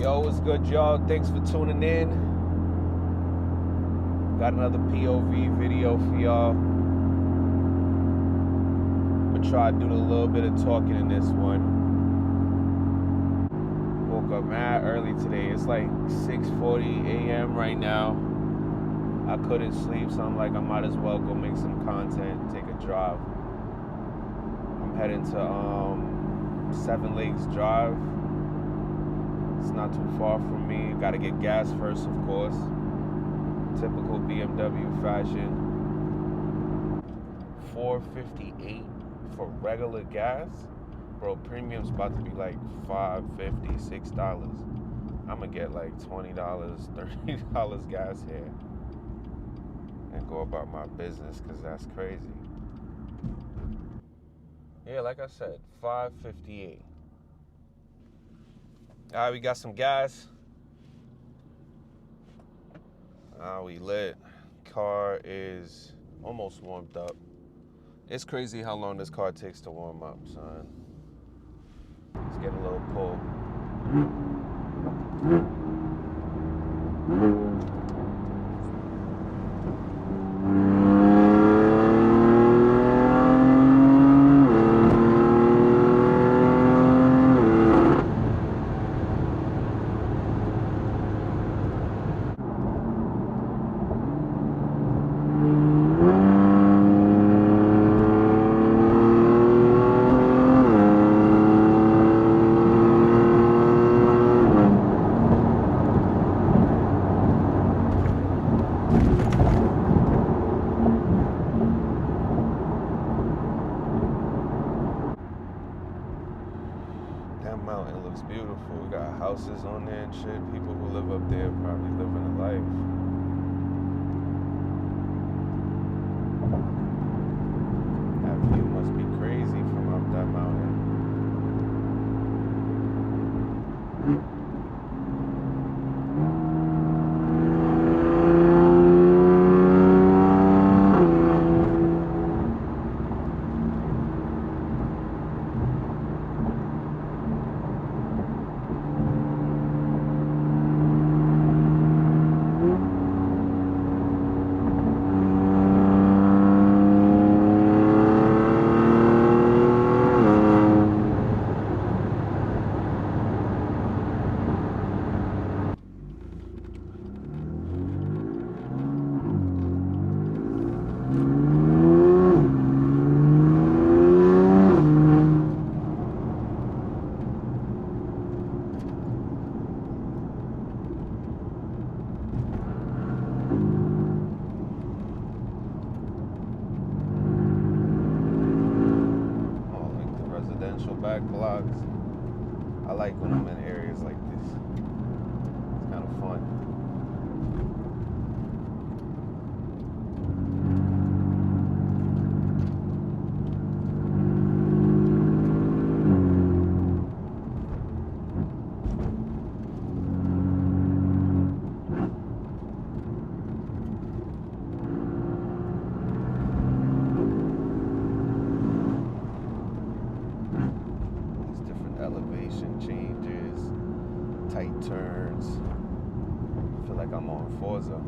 Yo, what's good, y'all? Thanks for tuning in. Got another POV video for y'all. I'm gonna try to do a little bit of talking in this one. Woke up mad early today. It's like 6:40 a.m. right now. I couldn't sleep, so I'm like, I might as well go make some content, take a drive. I'm heading to Seven Lakes Drive. It's not too far from me. Gotta get gas first, of course. Typical BMW fashion. $4.58 for regular gas. Bro, premium's about to be like $5.50, $6. I'm gonna get like $20, $30 gas here and go about my business, because that's crazy. Yeah, like I said, $5.58. All right, we got some gas. We lit. Car is almost warmed up. It's crazy how long this car takes to warm up, son. Let's get a little pull. That mountain looks beautiful. We got houses on there and shit. People who live up there probably living a life. That view must be crazy from up that mountain. Back blocks. I like when I'm in areas like this. It's kind of fun. Elevation changes, tight turns. I feel like I'm on Forza.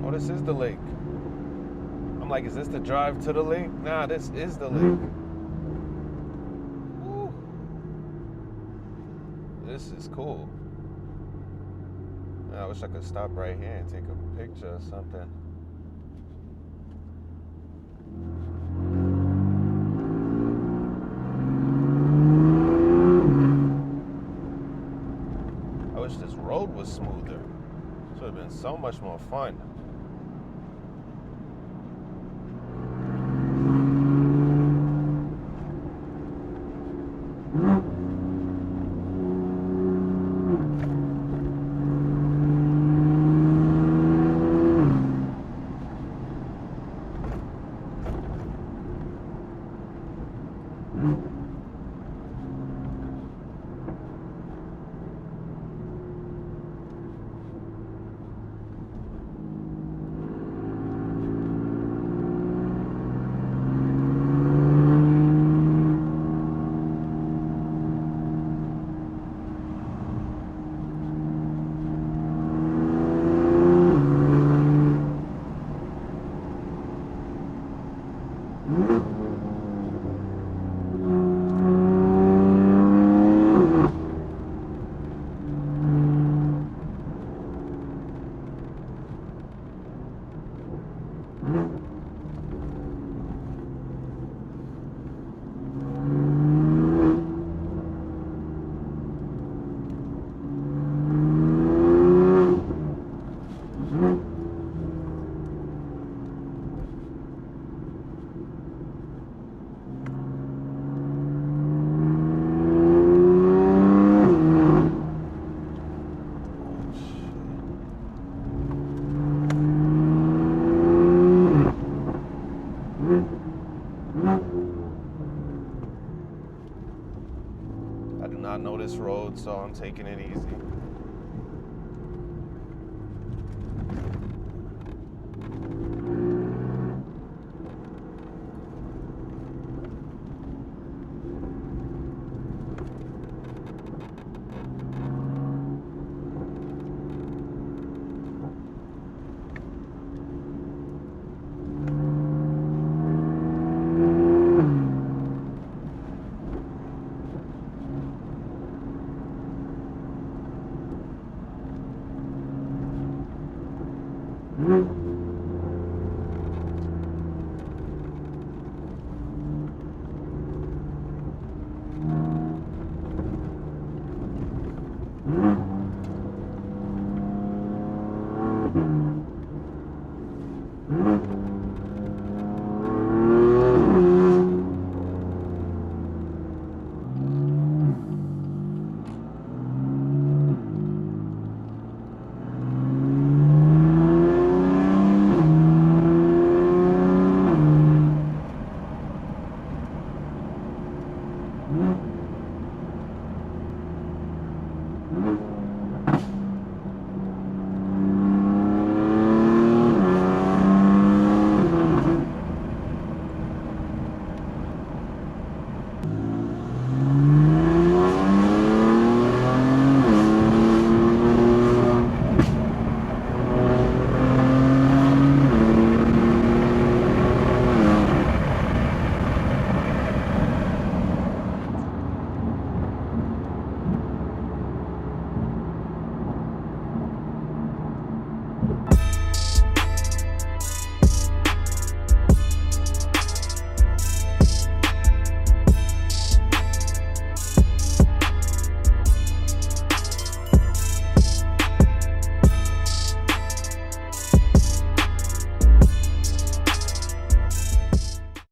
Oh, this is the lake. I'm like, is this the drive to the lake? Nah, this is the lake. Woo. This is cool. I wish I could stop right here and take a picture or something. I wish this road was smoother. This would have been so much more fun. I do not know this road, so I'm taking it easy.